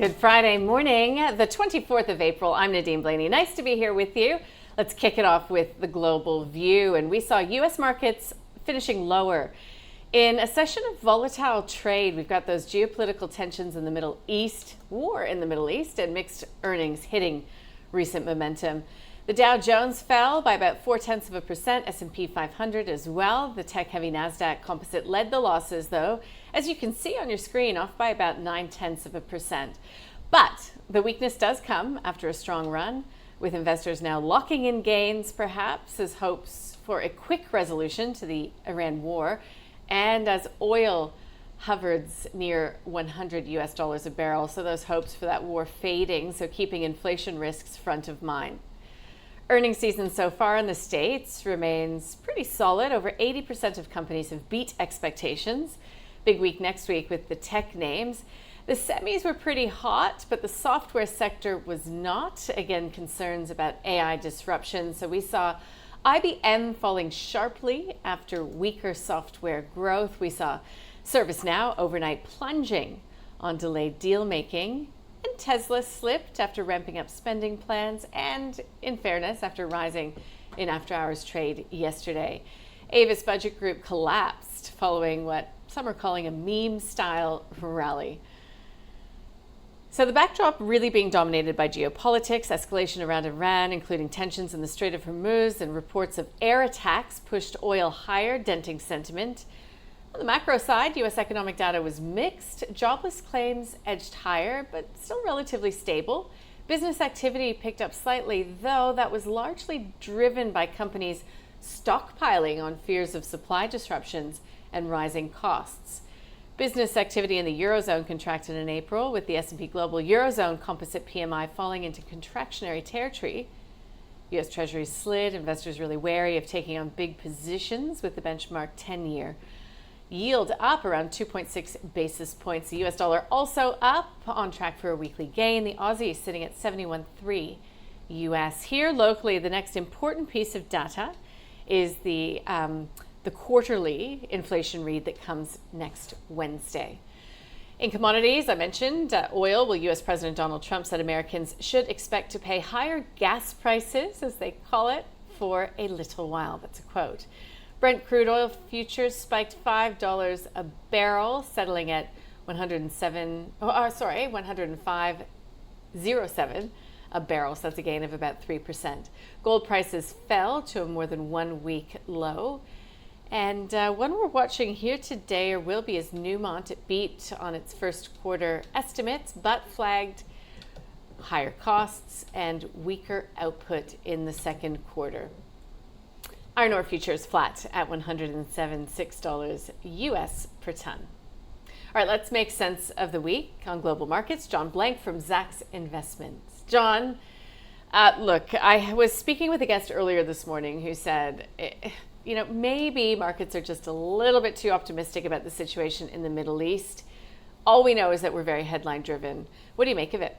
Good Friday morning, the 24th of April. I'm Nadine Blaney. Nice to be here with you. Let's kick it off with the global view. And we saw U.S. markets finishing lower in a session of volatile trade. We've got those geopolitical tensions in the Middle East, war in the Middle East, and mixed earnings hitting recent momentum. The Dow Jones fell by about 0.4%, S&P 500 as well. The tech-heavy NASDAQ composite led the losses, though, as you can see on your screen, off by about 0.9%. But the weakness does come after a strong run, with investors now locking in gains, perhaps, as hopes for a quick resolution to the Iran war, and as oil hovers near $100 a barrel. So those hopes for that war fading, so keeping inflation risks front of mind. Earnings season so far in the States remains pretty solid. Over 80% of companies have beat expectations. Big week next week with the tech names. The semis were pretty hot, but the software sector was not. Again, concerns about AI disruption. So we saw IBM falling sharply after weaker software growth. We saw ServiceNow overnight plunging on delayed deal making. And Tesla slipped after ramping up spending plans and, in fairness, after rising in after-hours trade yesterday. Avis Budget Group collapsed following what some are calling a meme-style rally. So the backdrop really being dominated by geopolitics, escalation around Iran, including tensions in the Strait of Hormuz, and reports of air attacks pushed oil higher, denting sentiment. On the macro side, U.S. economic data was mixed. Jobless claims edged higher, but still relatively stable. Business activity picked up slightly, though that was largely driven by companies stockpiling on fears of supply disruptions and rising costs. Business activity in the Eurozone contracted in April, with the S&P Global Eurozone Composite PMI falling into contractionary territory. U.S. Treasuries slid, investors really wary of taking on big positions, with the benchmark 10-year yield up around 2.6 basis points. The U.S. dollar also up, on track for a weekly gain. The Aussie sitting at 71.3 U.S. Here locally, the next important piece of data is the quarterly inflation read that comes next Wednesday. In commodities, I mentioned oil. Well, U.S. President Donald Trump said Americans should expect to pay higher gas prices, as they call it, for a little while. That's a quote. Brent crude oil futures spiked $5 a barrel, settling at 105.07 a barrel. So that's a gain of about 3%. Gold prices fell to a more than 1 week low. And one we're watching here today, or will be, is Newmont. It beat on its first quarter estimates, but flagged higher costs and weaker output in the second quarter. Iron ore futures flat at $107.6 US per ton. All right, let's make sense of the week on global markets. John Blank from Zacks Investments. John, look, I was speaking with a guest earlier this morning who said, maybe markets are just a little bit too optimistic about the situation in the Middle East. All we know is that we're very headline driven. What do you make of it?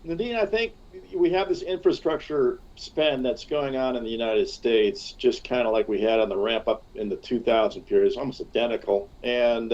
Nadine, I think we have this infrastructure spend that's going on in the United States, just kind of like we had on the ramp up in the 2000 period. It's almost identical. And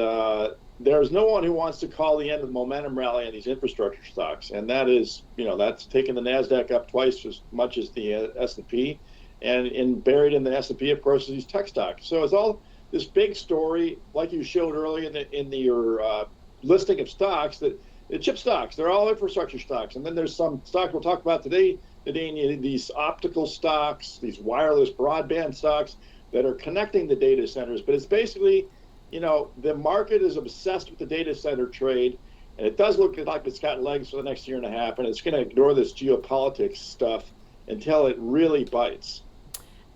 there's no one who wants to call the end of the momentum rally on these infrastructure stocks. And that is, that's taken the NASDAQ up twice as much as the S&P. And buried in the S&P, of course, is these tech stocks. So it's all this big story, like you showed earlier in your listing of stocks, that the chip stocks, they're all infrastructure stocks. And then there's some stocks we'll talk about today, these optical stocks, these wireless broadband stocks that are connecting the data centers. But it's basically, the market is obsessed with the data center trade. And it does look like it's got legs for the next year and a half. And it's going to ignore this geopolitics stuff until it really bites.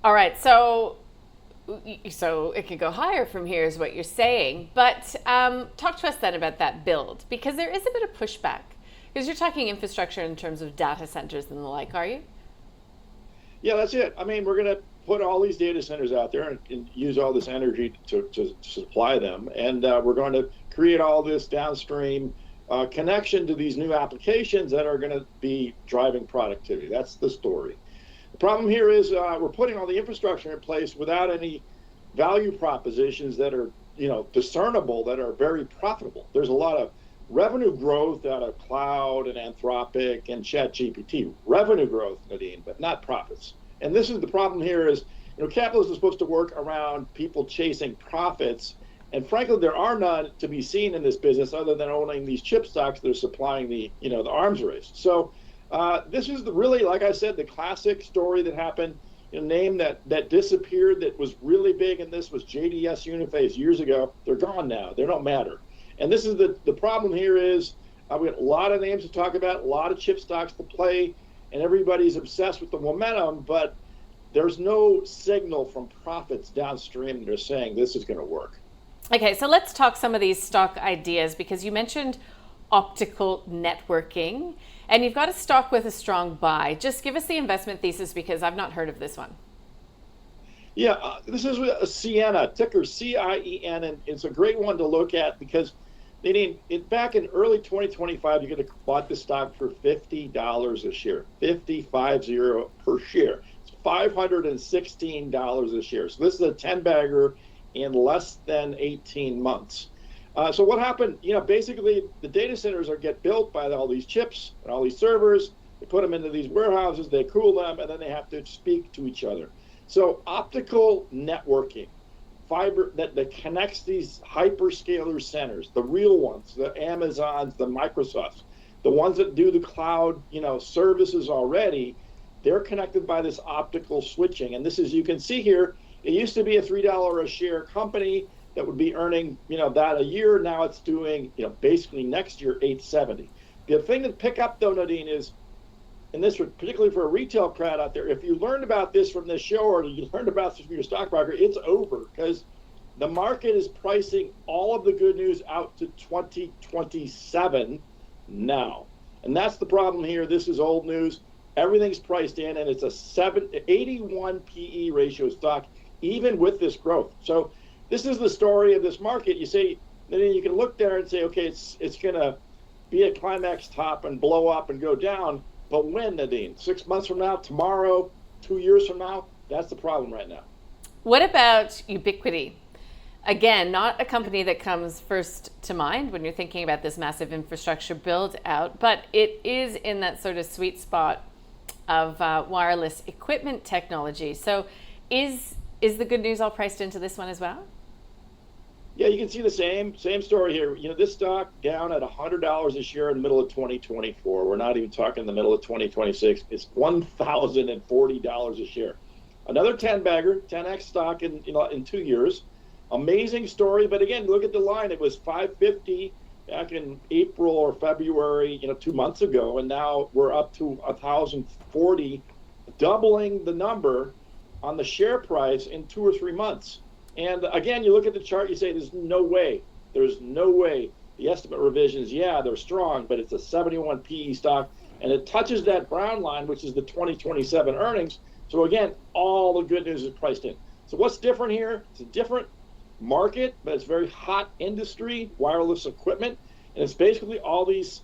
All right, so it could go higher from here is what you're saying. But talk to us then about that build, because there is a bit of pushback. Because you're talking infrastructure in terms of data centers and the like, are you? Yeah, that's it. I mean, we're going to put all these data centers out there and use all this energy to supply them. And we're going to create all this downstream connection to these new applications that are going to be driving productivity. That's the story. The problem here is we're putting all the infrastructure in place without any value propositions that are, discernible, that are very profitable. There's a lot of revenue growth out of cloud and Anthropic and ChatGPT. Revenue growth, Nadine, but not profits. And this is the problem here is, capitalism is supposed to work around people chasing profits. And frankly, there are none to be seen in this business other than owning these chip stocks that are supplying the arms race. So this is really, like I said, the classic story that happened. A name that disappeared that was really big in this was JDS Uniphase years ago. They're gone now. They don't matter. And this is the problem here is we got a lot of names to talk about, a lot of chip stocks to play, and everybody's obsessed with the momentum, but there's no signal from profits downstream that are saying this is going to work. Okay, so let's talk some of these stock ideas because you mentioned optical networking and you've got a stock with a strong buy. Just give us the investment thesis because I've not heard of this one. Yeah, this is a Ciena, ticker CIEN, and it's a great one to look at because back in early 2025, you could have bought this stock for $50 a share, 50 per share. It's $516 a share. So this is a 10-bagger in less than 18 months. So what happened? Basically the data centers get built by all these chips and all these servers. They put them into these warehouses, they cool them, and then they have to speak to each other. So optical networking, fiber that connects these hyperscaler centers, the real ones, the Amazons, the Microsofts, the ones that do the cloud, services already, they're connected by this optical switching. And this is, you can see here, it used to be a $3 a share company that would be earning, that a year. Now it's doing, basically next year, $870. The thing to pick up though, Nadine, is, and this particularly for a retail crowd out there, if you learned about this from this show or you learned about this from your stockbroker, it's over because the market is pricing all of the good news out to 2027 now. And that's the problem here. This is old news. Everything's priced in, and it's a 81 PE ratio stock, even with this growth. So this is the story of this market. You say, then you can look there and say, okay, it's going to be a climax top and blow up and go down. But when, Nadine? 6 months from now, tomorrow, 2 years from now? That's the problem right now. What about Ubiquity? Again, not a company that comes first to mind when you're thinking about this massive infrastructure build out, but it is in that sort of sweet spot of wireless equipment technology. So is the good news all priced into this one as well? Yeah, you can see the same story here. This stock down at $100 a share in the middle of 2024. We're not even talking in the middle of 2026. It's $1,040 a share. Another 10-bagger, 10x stock in 2 years. Amazing story, but again, look at the line. It was 550 back in April or February, 2 months ago, and now we're up to 1,040, doubling the number on the share price in 2 or 3 months. And again, you look at the chart, you say, there's no way. The estimate revisions, yeah, they're strong, but it's a 71 PE stock, and it touches that brown line, which is the 2027 earnings. So again, all the good news is priced in. So what's different here? It's a different market, but it's very hot industry, wireless equipment, and it's basically all these,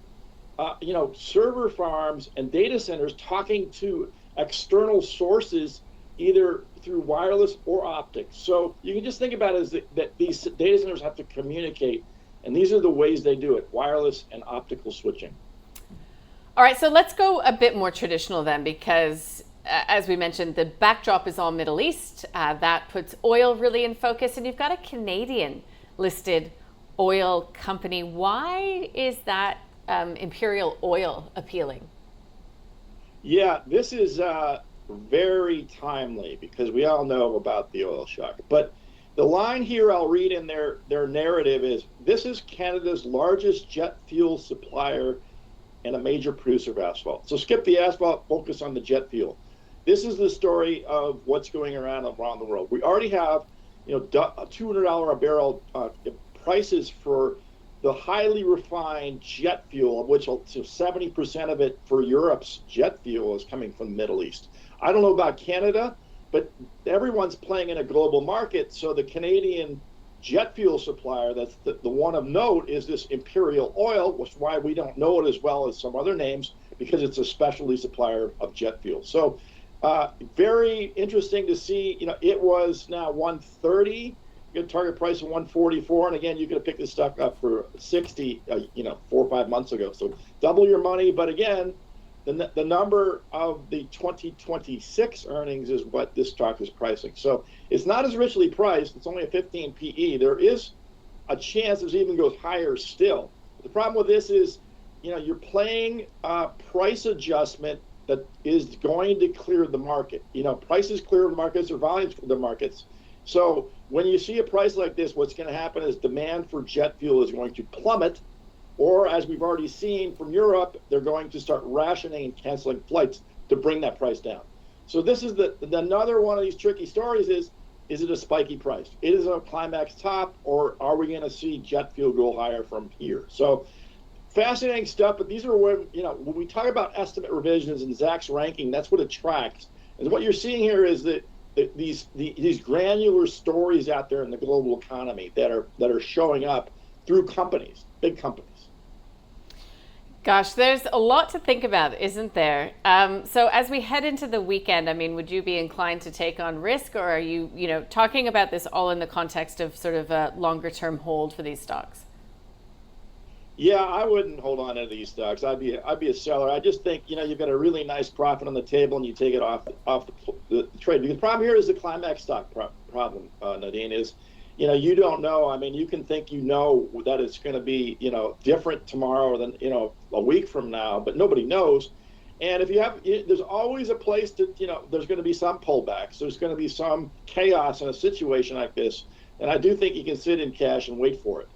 server farms and data centers talking to external sources, either through wireless or optics. So you can just think about it as that these data centers have to communicate, and these are the ways they do it: wireless and optical switching. All right, so let's go a bit more traditional then, because as we mentioned, the backdrop is all Middle East. That puts oil really in focus, and you've got a Canadian listed oil company. Why is that Imperial Oil appealing? Yeah, this is very timely because we all know about the oil shock. But the line here I'll read in their narrative is, this is Canada's largest jet fuel supplier and a major producer of asphalt. So skip the asphalt, focus on the jet fuel. This is the story of what's going around the world. We already have, $200 a barrel prices for the highly refined jet fuel, of which 70% of it for Europe's jet fuel is coming from the Middle East. I don't know about Canada, but everyone's playing in a global market. So the Canadian jet fuel supplier, that's the one of note, is this Imperial Oil, which is why we don't know it as well as some other names, because it's a specialty supplier of jet fuel. So very interesting to see. It was now 130 get a target price of 144, and again, you could have picked this stock up for 60, 4 or 5 months ago. So double your money, but again, the number of the 2026 earnings is what this stock is pricing. So it's not as richly priced. It's only a 15 PE. There is a chance it even goes higher still. The problem with this is, you're playing a price adjustment that is going to clear the market. Prices clear the markets or volumes clear the markets. So when you see a price like this, what's going to happen is demand for jet fuel is going to plummet, or as we've already seen from Europe, they're going to start rationing and canceling flights to bring that price down. So this is another one of these tricky stories is it a spiky price? Is it a climax top, or are we going to see jet fuel go higher from here? So fascinating stuff, but these are when we talk about estimate revisions and Zacks ranking, that's what it tracks. And what you're seeing here is that these granular stories out there in the global economy that are showing up through companies, big companies. Gosh, there's a lot to think about, isn't there? So as we head into the weekend, would you be inclined to take on risk, or are you, talking about this all in the context of sort of a longer term hold for these stocks? Yeah, I wouldn't hold on to these stocks. I'd be a seller. I just think you've got a really nice profit on the table and you take it off the trade. The problem here is the climax stock problem, Nadine, is you don't know. You can think that it's going to be different tomorrow than a week from now, but nobody knows. And if there's always a place to there's going to be some pullbacks. There's going to be some chaos in a situation like this, and I do think you can sit in cash and wait for it.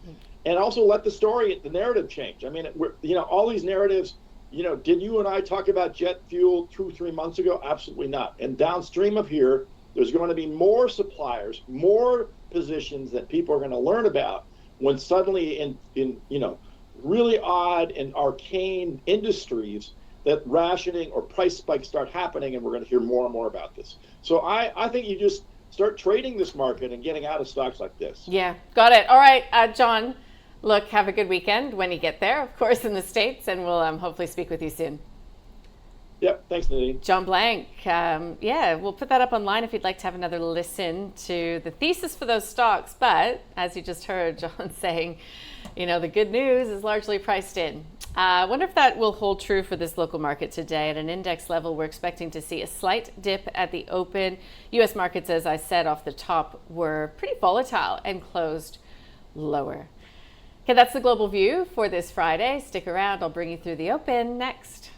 And also let the narrative change. All these narratives, did you and I talk about jet fuel 2-3 months ago? Absolutely not. And downstream of here, there's going to be more suppliers, more positions that people are going to learn about when suddenly in really odd and arcane industries that rationing or price spikes start happening, and we're going to hear more and more about this. So I think you just start trading this market and getting out of stocks like this. Yeah, got it. All right, John. Look, have a good weekend when you get there, of course, in the States, and we'll hopefully speak with you soon. Yep, thanks, Nadine. John Blank. We'll put that up online if you'd like to have another listen to the thesis for those stocks. But as you just heard John saying, the good news is largely priced in. I wonder if that will hold true for this local market today. At an index level, we're expecting to see a slight dip at the open. U.S. markets, as I said off the top, were pretty volatile and closed lower. Okay, that's the global view for this Friday. Stick around. I'll bring you through the open next.